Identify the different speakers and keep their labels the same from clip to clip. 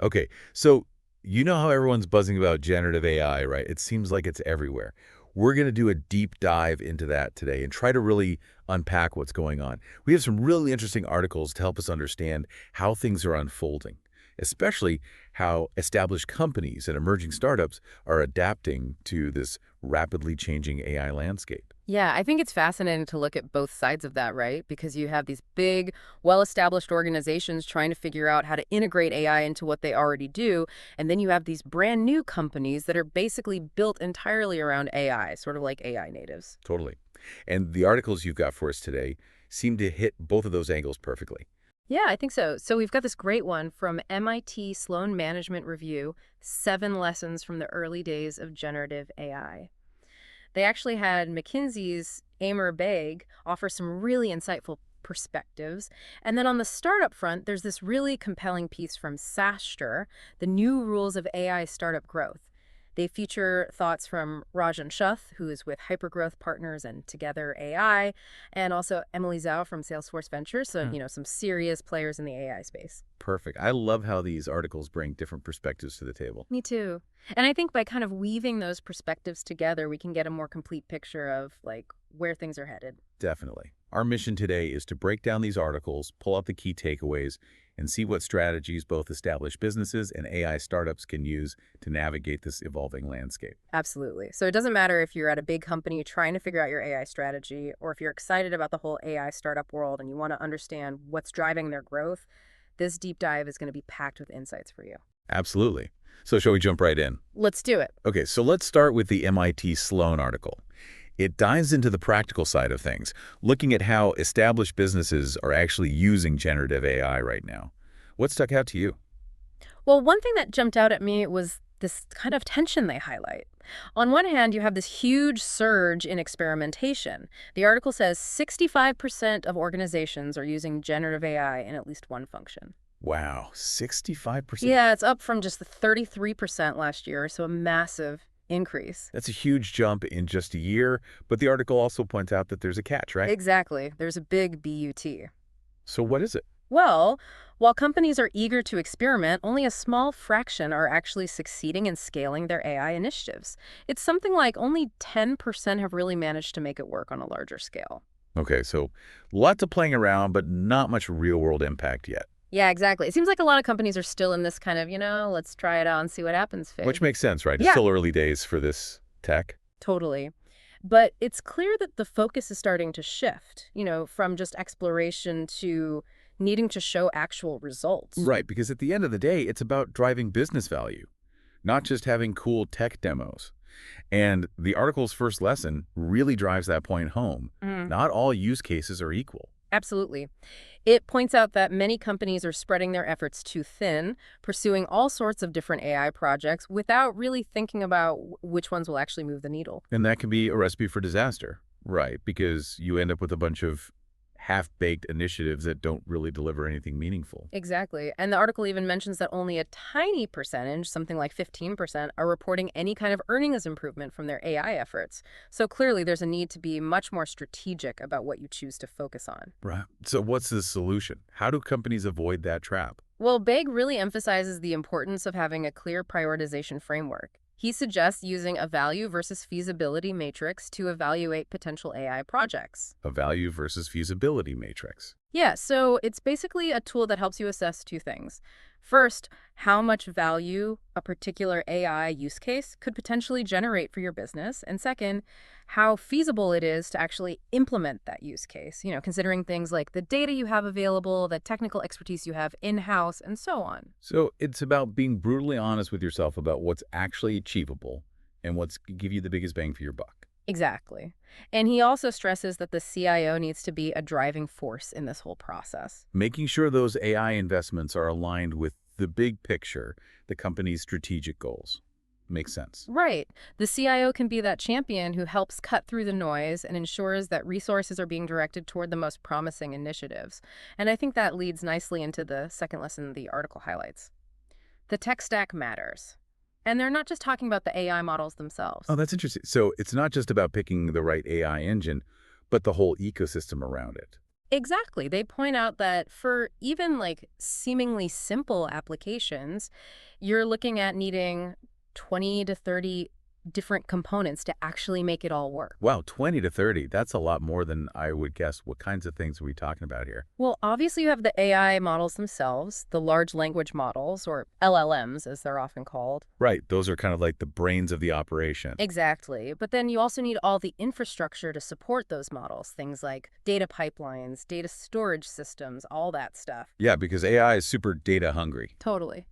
Speaker 1: Okay, so you know how everyone's buzzing about generative AI, right? It seems like it's everywhere. We're going to do a deep dive into that today and try to really unpack what's going on. We have some really interesting articles to help us understand how things are unfolding, especially how established companies and emerging startups are adapting to this rapidly changing AI landscape.
Speaker 2: Yeah, I think it's fascinating to look at both sides of that, right? Because you have these big, well-established organizations trying to figure out how to integrate AI into what they already do, and then you have these brand new companies that are basically built entirely around AI, sort of like AI natives.
Speaker 1: Totally. And the articles you've got for us today seem to hit both of those angles perfectly.
Speaker 2: Yeah, I think so. So we've got this great one from MIT Sloan Management Review, 7 Lessons from the Early Days of Generative AI. They actually had McKinsey's Amr Baig offer some really insightful perspectives. And then on the startup front, there's this really compelling piece from SaaStr, The New Rules of AI Startup Growth. They feature thoughts from Rajan Shuth, who is with Hypergrowth Partners and Together AI, and also Emily Zhao from Salesforce Ventures, so, some serious players in the AI space.
Speaker 1: Perfect. I love how these articles bring different perspectives to the table.
Speaker 2: Me too. And I think by kind of weaving those perspectives together, we can get a more complete picture of like where things are headed.
Speaker 1: Definitely. Our mission today is to break down these articles, pull out the key takeaways, and see what strategies both established businesses and AI startups can use to navigate this evolving landscape.
Speaker 2: Absolutely. So it doesn't matter if you're at a big company trying to figure out your AI strategy, or if you're excited about the whole AI startup world and you want to understand what's driving their growth, this deep dive is going to be packed with insights for you.
Speaker 1: Absolutely. So shall we jump right in?
Speaker 2: Let's do it.
Speaker 1: Okay, so let's start with the MIT Sloan article. It dives into the practical side of things, looking at how established businesses are actually using generative AI right now. What stuck out to you?
Speaker 2: Well, one thing that jumped out at me was this kind of tension they highlight. On one hand, you have this huge surge in experimentation. The article says 65% of organizations are using generative AI in at least one function.
Speaker 1: Wow, 65%.
Speaker 2: Yeah, it's up from just the 33% last year, so a massive increase.
Speaker 1: That's a huge jump in just a year, but the article also points out that there's a catch, right?
Speaker 2: Exactly. There's a big BUT.
Speaker 1: So what is it?
Speaker 2: Well, while companies are eager to experiment, only a small fraction are actually succeeding in scaling their AI initiatives. It's something like only 10% have really managed to make it work on a larger scale.
Speaker 1: Okay, so lots of playing around, but not much real-world impact yet.
Speaker 2: Yeah, exactly. It seems like a lot of companies are still in this kind of, let's try it out and see what happens phase.
Speaker 1: Which makes sense, right? It's
Speaker 2: Yeah,
Speaker 1: still early days for this tech.
Speaker 2: totally. But it's clear that the focus is starting to shift, from just exploration to needing to show actual results.
Speaker 1: Right, because at the end of the day, it's about driving business value, not just having cool tech demos. And the article's first lesson really drives that point home. Not all use cases are equal.
Speaker 2: Absolutely. It points out that many companies are spreading their efforts too thin, pursuing all sorts of different AI projects without really thinking about which ones will actually move the needle.
Speaker 1: And that can be a recipe for disaster, right? Because you end up with a bunch of half-baked initiatives that don't really deliver anything meaningful.
Speaker 2: Exactly. And the article even mentions that only a tiny percentage, something like 15%, are reporting any kind of earnings improvement from their AI efforts. So clearly there's a need to be much more strategic about what you choose to focus on.
Speaker 1: Right. So what's the solution? How do companies avoid that trap?
Speaker 2: Well, Baig really emphasizes the importance of having a clear prioritization framework. He suggests using a value versus feasibility matrix to evaluate potential AI projects.
Speaker 1: A value versus feasibility matrix.
Speaker 2: Yeah, so it's basically a tool that helps you assess two things. First, how much value a particular AI use case could potentially generate for your business. And second, how feasible it is to actually implement that use case, considering things like the data you have available, the technical expertise you have in-house, and so on.
Speaker 1: So it's about being brutally honest with yourself about what's actually achievable and what's give you the biggest bang for your buck.
Speaker 2: Exactly. And he also stresses that the CIO needs to be a driving force in this whole process.
Speaker 1: Making sure those AI investments are aligned with the big picture, the company's strategic goals. Makes sense.
Speaker 2: Right. The CIO can be that champion who helps cut through the noise and ensures that resources are being directed toward the most promising initiatives. And I think that leads nicely into the second lesson the article highlights. The tech stack matters. And they're not just talking about the AI models themselves.
Speaker 1: Oh, that's interesting. So it's not just about picking the right AI engine, but the whole ecosystem around it.
Speaker 2: Exactly. They point out that for even like seemingly simple applications, you're looking at needing 20 to 30 different components to actually make it all work.
Speaker 1: Wow, 20 to 30. That's a lot more than I would guess. What kinds of things are we talking about here?
Speaker 2: Well, obviously, you have the AI models themselves, the large language models, or LLMs, as they're often called.
Speaker 1: Right, those are kind of like the brains of the operation.
Speaker 2: Exactly. But then you also need all the infrastructure to support those models, things like data pipelines, data storage systems, all that stuff.
Speaker 1: Yeah, because AI is super data hungry.
Speaker 2: Totally.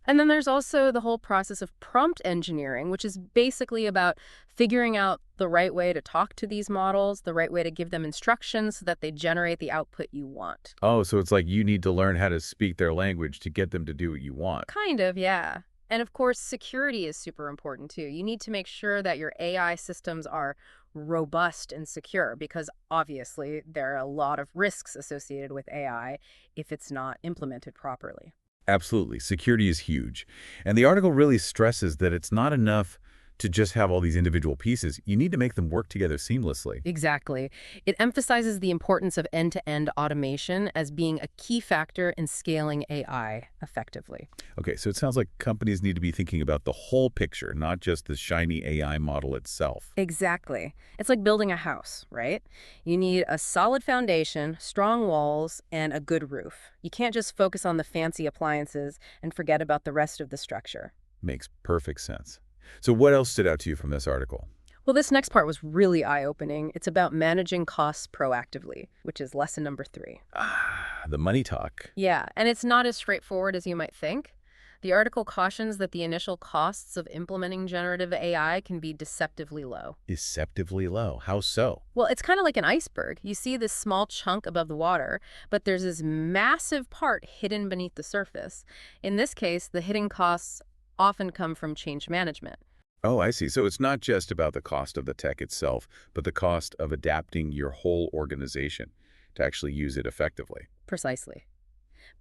Speaker 2: And then there's also the whole process of prompt engineering, which is basically about figuring out the right way to talk to these models, the right way to give them instructions so that they generate the output you want.
Speaker 1: Oh, so it's like you need to learn how to speak their language to get them to do what you want.
Speaker 2: Kind of, yeah. And of course, security is super important too. You need to make sure that your AI systems are robust and secure because obviously there are a lot of risks associated with AI if it's not implemented properly.
Speaker 1: Absolutely. Security is huge. And the article really stresses that it's not enough to just have all these individual pieces. You need to make them work together seamlessly.
Speaker 2: Exactly. It emphasizes the importance of end-to-end automation as being a key factor in scaling AI effectively.
Speaker 1: Okay, so it sounds like companies need to be thinking about the whole picture, not just the shiny AI model itself.
Speaker 2: Exactly. It's like building a house, right? You need a solid foundation, strong walls, and a good roof. You can't just focus on the fancy appliances and forget about the rest of the structure.
Speaker 1: Makes perfect sense. So what else stood out to you from this article?
Speaker 2: Well, this next part was really eye-opening. It's about managing costs proactively, which is lesson number 3.
Speaker 1: Ah, the money talk.
Speaker 2: Yeah, and it's not as straightforward as you might think. The article cautions that the initial costs of implementing generative AI can be deceptively low.
Speaker 1: Deceptively low. How so?
Speaker 2: Well, it's kind of like an iceberg. You see this small chunk above the water, but there's this massive part hidden beneath the surface. In this case, the hidden costs often come from change management.
Speaker 1: Oh, I see. So it's not just about the cost of the tech itself, but the cost of adapting your whole organization to actually use it effectively.
Speaker 2: Precisely.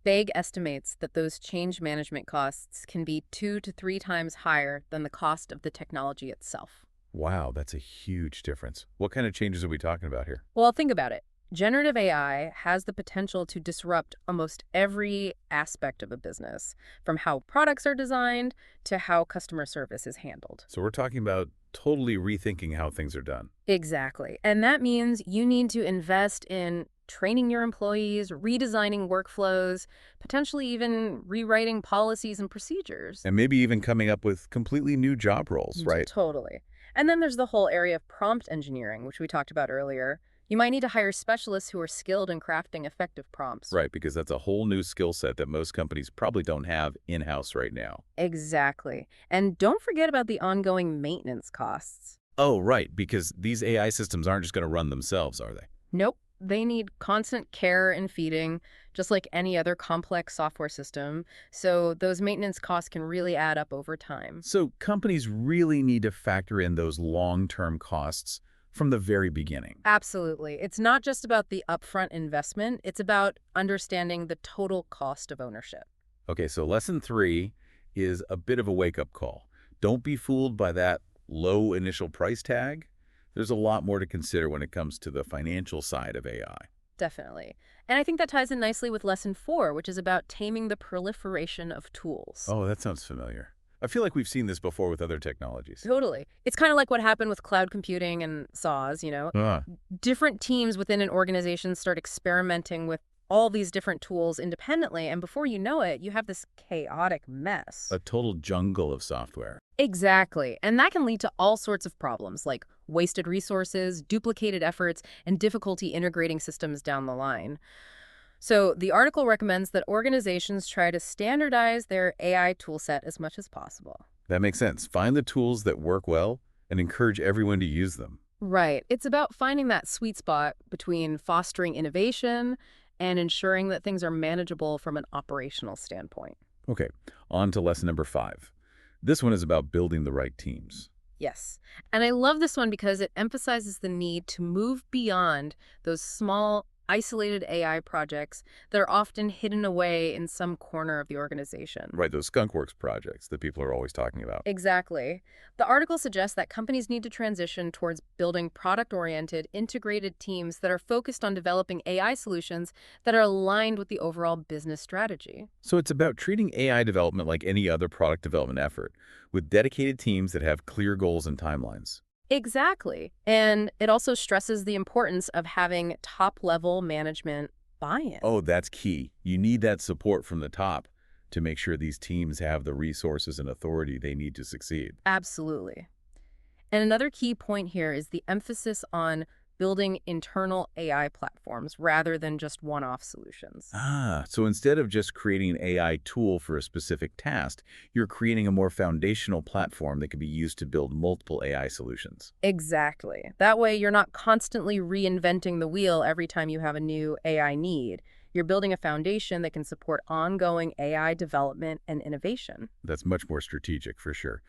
Speaker 2: Baig estimates that those change management costs can be 2 to 3 times higher than the cost of the technology itself.
Speaker 1: Wow, that's a huge difference. What kind of changes are we talking about here?
Speaker 2: Well, think about it. Generative AI has the potential to disrupt almost every aspect of a business, from how products are designed to how customer service is handled.
Speaker 1: So we're talking about totally rethinking how things are done.
Speaker 2: Exactly. And that means you need to invest in training your employees, redesigning workflows, potentially even rewriting policies and procedures.
Speaker 1: And maybe even coming up with completely new job roles, right?
Speaker 2: Totally. And then there's the whole area of prompt engineering, which we talked about earlier. You might need to hire specialists who are skilled in crafting effective prompts.
Speaker 1: Right, because that's a whole new skill set that most companies probably don't have in-house right now.
Speaker 2: Exactly. And don't forget about the ongoing maintenance costs.
Speaker 1: Oh, right, because these AI systems aren't just going to run themselves, are they?
Speaker 2: Nope. They need constant care and feeding, just like any other complex software system. So those maintenance costs can really add up over time.
Speaker 1: So companies really need to factor in those long-term costs from the very beginning.
Speaker 2: Absolutely. It's not just about the upfront investment. It's about understanding the total cost of ownership.
Speaker 1: Okay, so lesson 3 is a bit of a wake-up call. Don't be fooled by that low initial price tag. There's a lot more to consider when it comes to the financial side of AI.
Speaker 2: Definitely. And I think that ties in nicely with lesson 4, which is about taming the proliferation of tools.
Speaker 1: Oh, that sounds familiar. I feel like we've seen this before with other technologies.
Speaker 2: Totally. It's kind of like what happened with cloud computing and SaaS.
Speaker 1: Ah,
Speaker 2: Different teams within an organization start experimenting with all these different tools independently, and before you know it, you have this chaotic mess.
Speaker 1: a total jungle of software.
Speaker 2: Exactly. And that can lead to all sorts of problems like wasted resources, duplicated efforts, and difficulty integrating systems down the line. So the article recommends that organizations try to standardize their AI toolset as much as possible.
Speaker 1: That makes sense. Find the tools that work well and encourage everyone to use them.
Speaker 2: Right. It's about finding that sweet spot between fostering innovation and ensuring that things are manageable from an operational standpoint.
Speaker 1: Okay, on to lesson number 5. This one is about building the right teams.
Speaker 2: Yes. And I love this one because it emphasizes the need to move beyond those small, isolated AI projects that are often hidden away in some corner of the organization.
Speaker 1: Right, those skunkworks projects that people are always talking about.
Speaker 2: Exactly. The article suggests that companies need to transition towards building product-oriented, integrated teams that are focused on developing AI solutions that are aligned with the overall business strategy.
Speaker 1: So it's about treating AI development like any other product development effort, with dedicated teams that have clear goals and timelines.
Speaker 2: Exactly. And it also stresses the importance of having top-level management buy-in.
Speaker 1: Oh, that's key. You need that support from the top to make sure these teams have the resources and authority they need to succeed.
Speaker 2: Absolutely. And another key point here is the emphasis on building internal AI platforms rather than just one-off solutions.
Speaker 1: So instead of just creating an AI tool for a specific task, you're creating a more foundational platform that can be used to build multiple AI solutions.
Speaker 2: Exactly. That way, you're not constantly reinventing the wheel every time you have a new AI need. You're building a foundation that can support ongoing AI development and innovation.
Speaker 1: That's much more strategic for sure.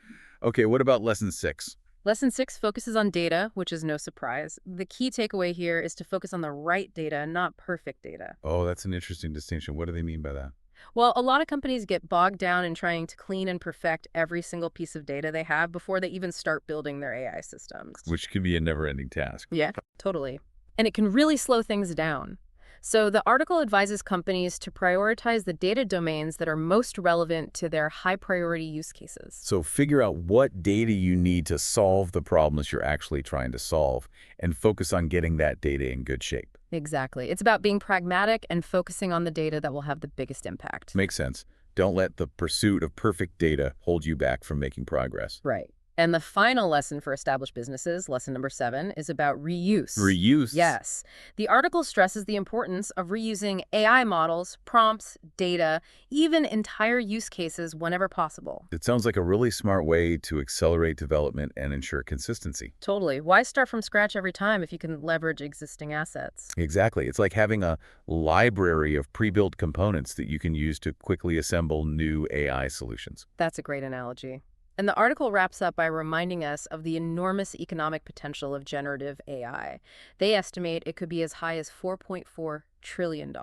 Speaker 1: Okay, what about lesson 6?
Speaker 2: Lesson 6 focuses on data, which is no surprise. The key takeaway here is to focus on the right data, not perfect data.
Speaker 1: Oh, that's an interesting distinction. What do they mean by that?
Speaker 2: Well, a lot of companies get bogged down in trying to clean and perfect every single piece of data they have before they even start building their AI systems.
Speaker 1: Which could be a never-ending task.
Speaker 2: Yeah, totally. And it can really slow things down. So the article advises companies to prioritize the data domains that are most relevant to their high priority use cases.
Speaker 1: So figure out what data you need to solve the problems you're actually trying to solve and focus on getting that data in good shape.
Speaker 2: Exactly. It's about being pragmatic and focusing on the data that will have the biggest impact.
Speaker 1: Makes sense. Don't let the pursuit of perfect data hold you back from making progress.
Speaker 2: Right. And the final lesson for established businesses, lesson number 7, is about reuse.
Speaker 1: Reuse.
Speaker 2: Yes. The article stresses the importance of reusing AI models, prompts, data, even entire use cases whenever possible.
Speaker 1: It sounds like a really smart way to accelerate development and ensure consistency.
Speaker 2: Totally. Why start from scratch every time if you can leverage existing assets?
Speaker 1: Exactly. It's like having a library of pre-built components that you can use to quickly assemble new AI solutions.
Speaker 2: That's a great analogy. And the article wraps up by reminding us of the enormous economic potential of generative AI. They estimate it could be as high as $4.4 trillion.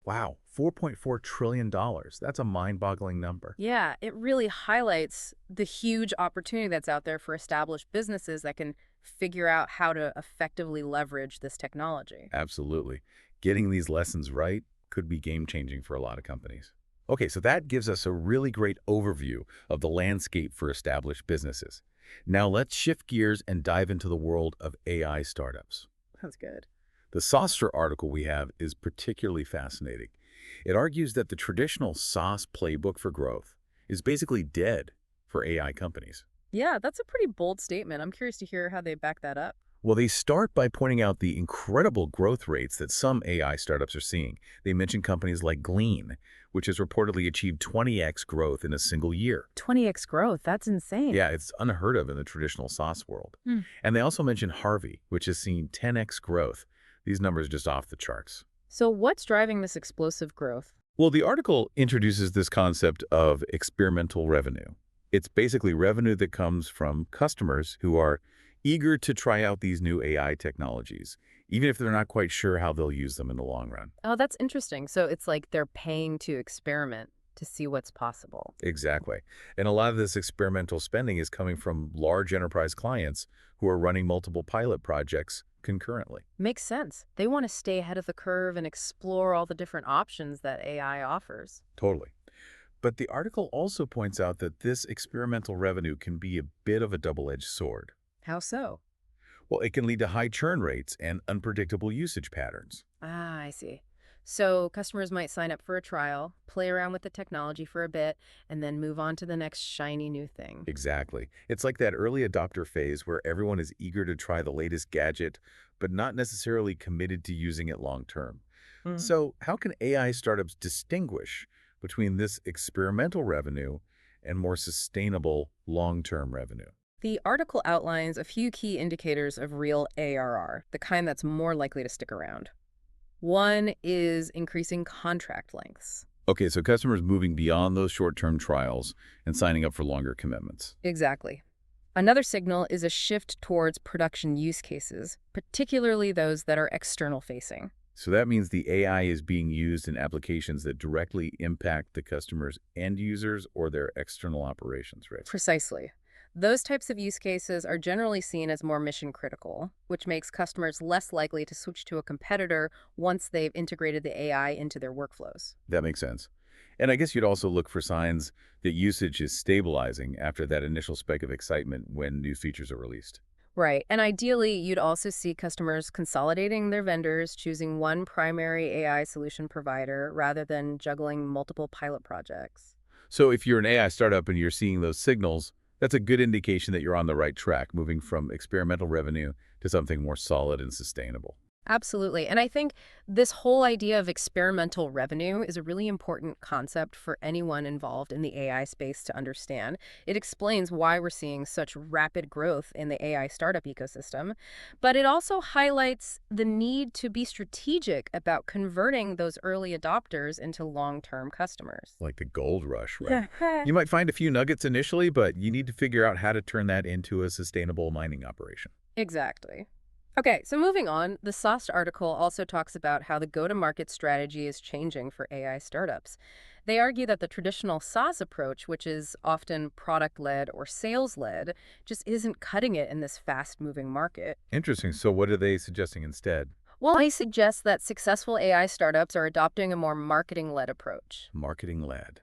Speaker 1: Wow, $4.4 trillion. That's a mind-boggling number.
Speaker 2: Yeah, it really highlights the huge opportunity that's out there for established businesses that can figure out how to effectively leverage this technology.
Speaker 1: Absolutely. Getting these lessons right could be game-changing for a lot of companies. Okay, so that gives us a really great overview of the landscape for established businesses. Now let's shift gears and dive into the world of AI startups.
Speaker 2: That's good.
Speaker 1: The Saucer article we have is particularly fascinating. It argues that the traditional SaaS playbook for growth is basically dead for AI companies.
Speaker 2: Yeah, that's a pretty bold statement. I'm curious to hear how they back that up.
Speaker 1: Well, they start by pointing out the incredible growth rates that some AI startups are seeing. They mention companies like Glean, which has reportedly achieved 20x growth in a single year.
Speaker 2: 20x growth, that's insane.
Speaker 1: Yeah, it's unheard of in the traditional SaaS world. And they also mention Harvey, which has seen 10x growth. These numbers are just off the charts.
Speaker 2: So what's driving this explosive growth?
Speaker 1: Well, the article introduces this concept of experimental revenue. It's basically revenue that comes from customers who are eager to try out these new AI technologies, even if they're not quite sure how they'll use them in the long run.
Speaker 2: Oh, that's interesting. So it's like they're paying to experiment to see what's possible.
Speaker 1: Exactly. And a lot of this experimental spending is coming from large enterprise clients who are running multiple pilot projects concurrently.
Speaker 2: Makes sense. They want to stay ahead of the curve and explore all the different options that AI offers.
Speaker 1: Totally. But the article also points out that this experimental revenue can be a bit of a double-edged sword.
Speaker 2: How so?
Speaker 1: Well, it can lead to high churn rates and unpredictable usage patterns.
Speaker 2: Ah, I see. So customers might sign up for a trial, play around with the technology for a bit, and then move on to the next shiny new thing.
Speaker 1: Exactly. It's like that early adopter phase where everyone is eager to try the latest gadget, but not necessarily committed to using it long term.
Speaker 2: Mm.
Speaker 1: So how can AI startups distinguish between this experimental revenue and more sustainable long-term revenue?
Speaker 2: The article outlines a few key indicators of real ARR, the kind that's more likely to stick around. One is increasing contract lengths.
Speaker 1: Okay, so customers moving beyond those short-term trials and signing up for longer commitments.
Speaker 2: Exactly. Another signal is a shift towards production use cases, particularly those that are external facing.
Speaker 1: So that means the AI is being used in applications that directly impact the customer's end users or their external operations, right?
Speaker 2: Precisely. Those types of use cases are generally seen as more mission critical, which makes customers less likely to switch to a competitor once they've integrated the AI into their workflows.
Speaker 1: That makes sense. And I guess you'd also look for signs that usage is stabilizing after that initial spike of excitement when new features are released.
Speaker 2: Right. And ideally, you'd also see customers consolidating their vendors, choosing one primary AI solution provider rather than juggling multiple pilot projects.
Speaker 1: So if you're an AI startup and you're seeing those signals, that's a good indication that you're on the right track, moving from experimental revenue to something more solid and sustainable.
Speaker 2: Absolutely. And I think this whole idea of experimental revenue is a really important concept for anyone involved in the AI space to understand. It explains why we're seeing such rapid growth in the AI startup ecosystem, but it also highlights the need to be strategic about converting those early adopters into long-term customers.
Speaker 1: Like the gold rush, right?
Speaker 2: Yeah.
Speaker 1: You might find a few nuggets initially, but you need to figure out how to turn that into a sustainable mining operation.
Speaker 2: Exactly. Okay, so moving on, the SOST article also talks about how the go-to-market strategy is changing for AI startups. They argue that the traditional SaaS approach, which is often product-led or sales-led, just isn't cutting it in this fast-moving market.
Speaker 1: Interesting. So what are they suggesting instead?
Speaker 2: Well, they suggest that successful AI startups are adopting a more marketing-led approach.
Speaker 1: Marketing led.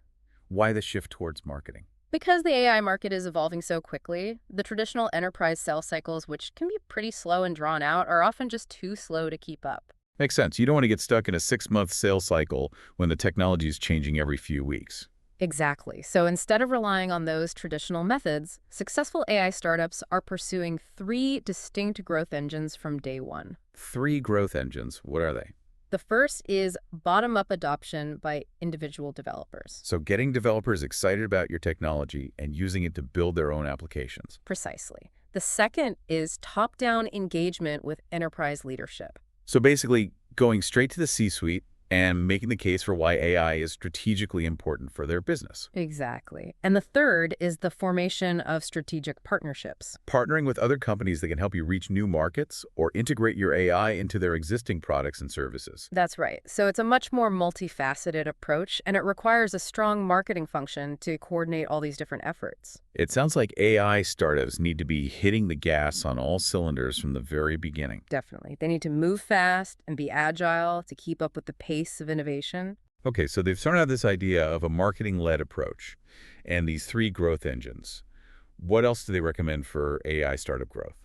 Speaker 1: Why the shift towards marketing?
Speaker 2: Because the AI market is evolving so quickly, the traditional enterprise sales cycles, which can be pretty slow and drawn out, are often just too slow to keep up.
Speaker 1: Makes sense. You don't want to get stuck in a 6-month sales cycle when the technology is changing every few weeks.
Speaker 2: Exactly. So instead of relying on those traditional methods, successful AI startups are pursuing three distinct growth engines from day one.
Speaker 1: 3 growth engines. What are they?
Speaker 2: The first is bottom-up adoption by individual developers.
Speaker 1: So getting developers excited about your technology and using it to build their own applications.
Speaker 2: Precisely. The second is top-down engagement with enterprise leadership.
Speaker 1: So basically going straight to the C-suite and making the case for why AI is strategically important for their business.
Speaker 2: Exactly. And the third is the formation of strategic partnerships.
Speaker 1: Partnering with other companies that can help you reach new markets or integrate your AI into their existing products and services.
Speaker 2: That's right. So it's a much more multifaceted approach, and it requires a strong marketing function to coordinate all these different efforts.
Speaker 1: It sounds like AI startups need to be hitting the gas on all cylinders from the very beginning.
Speaker 2: Definitely. They need to move fast and be agile to keep up with the pace of innovation.
Speaker 1: Okay, so they've thrown out this idea of a marketing-led approach and these 3 growth engines. What else do they recommend for AI startup growth?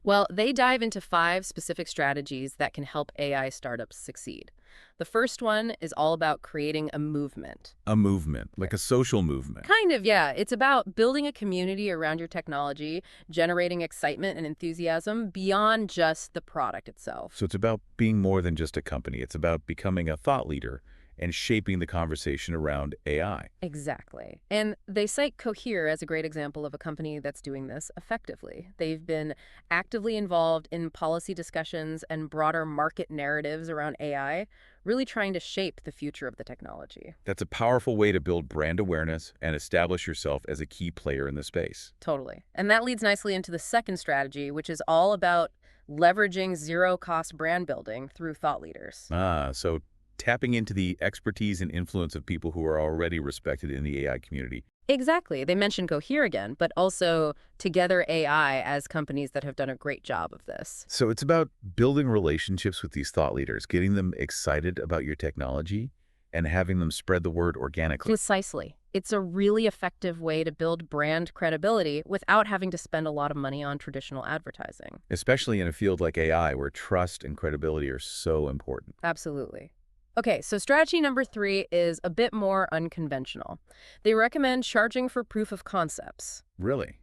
Speaker 2: Well, they dive into 5 specific strategies that can help AI startups succeed. The first one is all about creating a movement.
Speaker 1: A movement, like a social movement.
Speaker 2: Kind of, yeah. It's about building a community around your technology, generating excitement and enthusiasm beyond just the product itself.
Speaker 1: So it's about being more than just a company. It's about becoming a thought leader and shaping the conversation around AI.
Speaker 2: Exactly. And they cite Cohere as a great example of a company that's doing this effectively. They've been actively involved in policy discussions and broader market narratives around AI, really trying to shape the future of the technology.
Speaker 1: That's a powerful way to build brand awareness and establish yourself as a key player in the space.
Speaker 2: Totally. And that leads nicely into the second strategy, which is all about leveraging zero-cost brand building through thought leaders.
Speaker 1: So tapping into the expertise and influence of people who are already respected in the AI community.
Speaker 2: Exactly. They mention Cohere again, but also Together AI as companies that have done a great job of this.
Speaker 1: So it's about building relationships with these thought leaders, getting them excited about your technology, and having them spread the word organically.
Speaker 2: Precisely. It's a really effective way to build brand credibility without having to spend a lot of money on traditional advertising.
Speaker 1: Especially in a field like AI, where trust and credibility are so important.
Speaker 2: Absolutely. Okay, so strategy number 3 is a bit more unconventional. They recommend charging for proof of concepts.
Speaker 1: Really?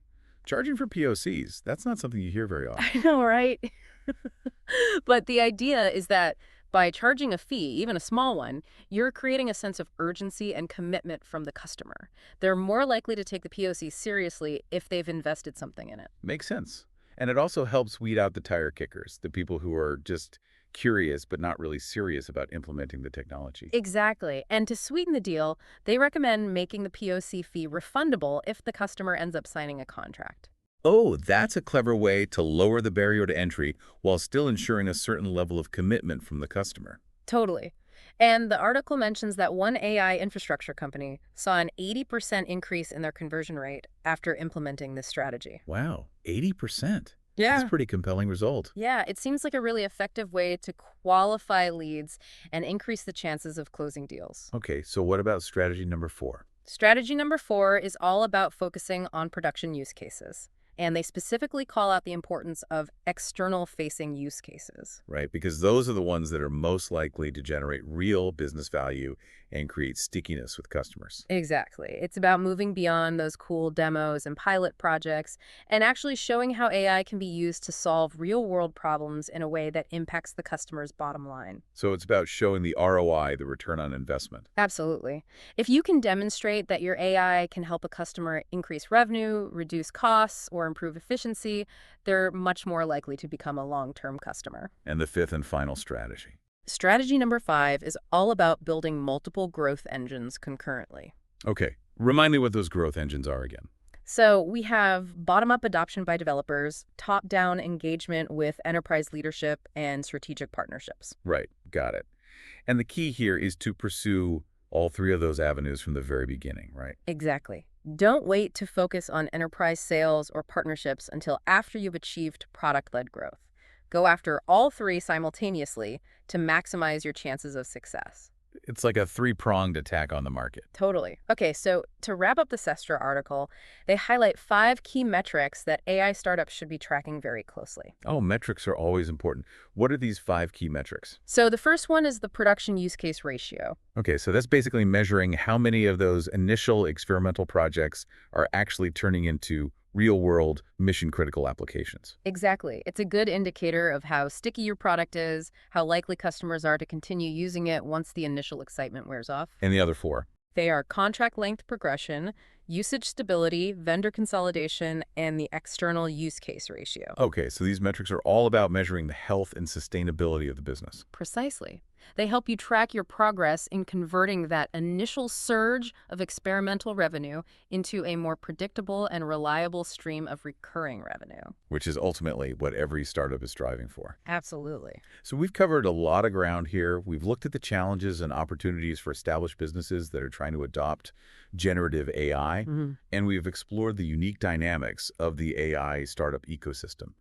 Speaker 1: Charging for POCs, that's not something you hear very often.
Speaker 2: I know, right? But the idea is that by charging a fee, even a small one, you're creating a sense of urgency and commitment from the customer. They're more likely to take the POC seriously if they've invested something in it.
Speaker 1: Makes sense. And it also helps weed out the tire kickers, the people who are just curious but not really serious about implementing the technology.
Speaker 2: Exactly. And to sweeten the deal, they recommend making the POC fee refundable if the customer ends up signing a contract.
Speaker 1: Oh, that's a clever way to lower the barrier to entry while still ensuring a certain level of commitment from the customer.
Speaker 2: Totally. And the article mentions that one AI infrastructure company saw an 80% increase in their conversion rate after implementing this strategy.
Speaker 1: Wow, 80%. That's a
Speaker 2: Yeah.
Speaker 1: pretty compelling result.
Speaker 2: Yeah, it seems like a really effective way to qualify leads and increase the chances of closing deals.
Speaker 1: Okay, so what about strategy number 4?
Speaker 2: Strategy number 4 is all about focusing on production use cases. And they specifically call out the importance of external facing use cases.
Speaker 1: Right? Because those are the ones that are most likely to generate real business value and create stickiness with customers.
Speaker 2: Exactly. It's about moving beyond those cool demos and pilot projects and actually showing how AI can be used to solve real world problems in a way that impacts the customer's bottom line.
Speaker 1: So it's about showing the ROI, the return on investment.
Speaker 2: Absolutely. If you can demonstrate that your AI can help a customer increase revenue, reduce costs, or improve efficiency, they're much more likely to become a long-term customer.
Speaker 1: And the fifth and final strategy.
Speaker 2: Strategy number 5 is all about building multiple growth engines concurrently.
Speaker 1: Okay, remind me what those growth engines are again.
Speaker 2: So we have bottom-up adoption by developers, top-down engagement with enterprise leadership, and strategic partnerships.
Speaker 1: Right, got it. And the key here is to pursue all three of those avenues from the very beginning, right?
Speaker 2: Exactly. Don't wait to focus on enterprise sales or partnerships until after you've achieved product-led growth. Go after all three simultaneously to maximize your chances of success.
Speaker 1: It's like a three-pronged attack on the market.
Speaker 2: Totally. Okay, so to wrap up the Sestra article, they highlight 5 key metrics that AI startups should be tracking very closely.
Speaker 1: Oh, metrics are always important. What are these 5 key metrics?
Speaker 2: So the first one is the production use case ratio.
Speaker 1: Okay, so that's basically measuring how many of those initial experimental projects are actually turning into real-world mission-critical applications.
Speaker 2: Exactly. It's a good indicator of how sticky your product is, how likely customers are to continue using it once the initial excitement wears off.
Speaker 1: And the other 4?
Speaker 2: They are contract length progression, usage stability, vendor consolidation, and the external use case ratio.
Speaker 1: Okay, so these metrics are all about measuring the health and sustainability of the business.
Speaker 2: Precisely. They help you track your progress in converting that initial surge of experimental revenue into a more predictable and reliable stream of recurring revenue.
Speaker 1: Which is ultimately what every startup is striving for.
Speaker 2: Absolutely.
Speaker 1: So we've covered a lot of ground here. We've looked at the challenges and opportunities for established businesses that are trying to adopt generative AI, and we've explored the unique dynamics of the AI startup ecosystem.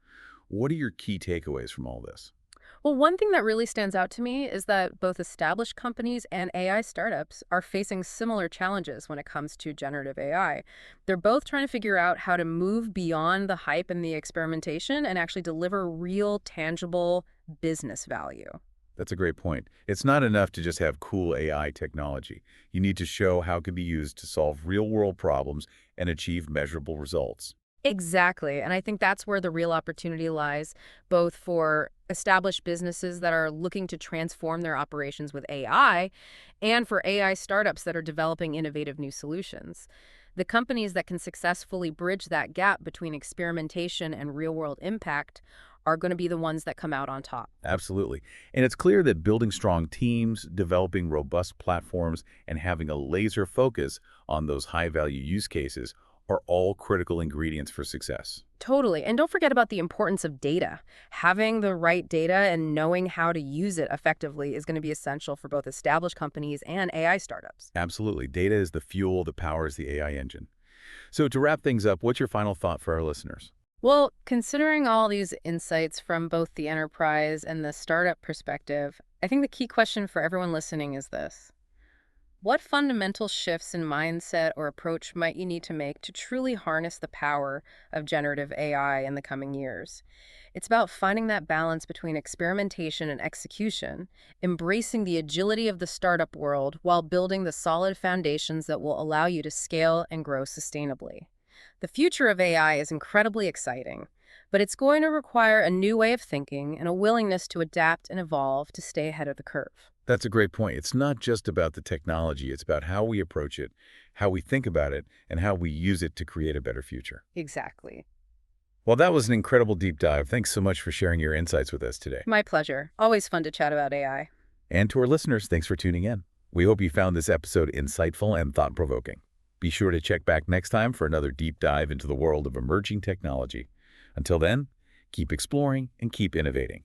Speaker 1: What are your key takeaways from all this?
Speaker 2: Well, one thing that really stands out to me is that both established companies and AI startups are facing similar challenges when it comes to generative AI. They're both trying to figure out how to move beyond the hype and the experimentation and actually deliver real, tangible business value.
Speaker 1: That's a great point. It's not enough to just have cool AI technology. You need to show how it can be used to solve real-world problems and achieve measurable results.
Speaker 2: Exactly. And I think that's where the real opportunity lies, both for established businesses that are looking to transform their operations with AI and for AI startups that are developing innovative new solutions. The companies that can successfully bridge that gap between experimentation and real-world impact are going to be the ones that come out on top.
Speaker 1: Absolutely. And it's clear that building strong teams, developing robust platforms, and having a laser focus on those high-value use cases are all critical ingredients for success.
Speaker 2: Totally. And don't forget about the importance of data. Having the right data and knowing how to use it effectively is going to be essential for both established companies and AI startups.
Speaker 1: Absolutely. Data is the fuel that powers the AI engine. So to wrap things up, what's your final thought for our listeners?
Speaker 2: Well, considering all these insights from both the enterprise and the startup perspective, I think the key question for everyone listening is this. What fundamental shifts in mindset or approach might you need to make to truly harness the power of generative AI in the coming years? It's about finding that balance between experimentation and execution, embracing the agility of the startup world while building the solid foundations that will allow you to scale and grow sustainably. The future of AI is incredibly exciting, but it's going to require a new way of thinking and a willingness to adapt and evolve to stay ahead of the curve.
Speaker 1: That's a great point. It's not just about the technology. It's about how we approach it, how we think about it, and how we use it to create a better future.
Speaker 2: Exactly.
Speaker 1: Well, that was an incredible deep dive. Thanks so much for sharing your insights with us today.
Speaker 2: My pleasure. Always fun to chat about AI.
Speaker 1: And to our listeners, thanks for tuning in. We hope you found this episode insightful and thought-provoking. Be sure to check back next time for another deep dive into the world of emerging technology. Until then, keep exploring and keep innovating.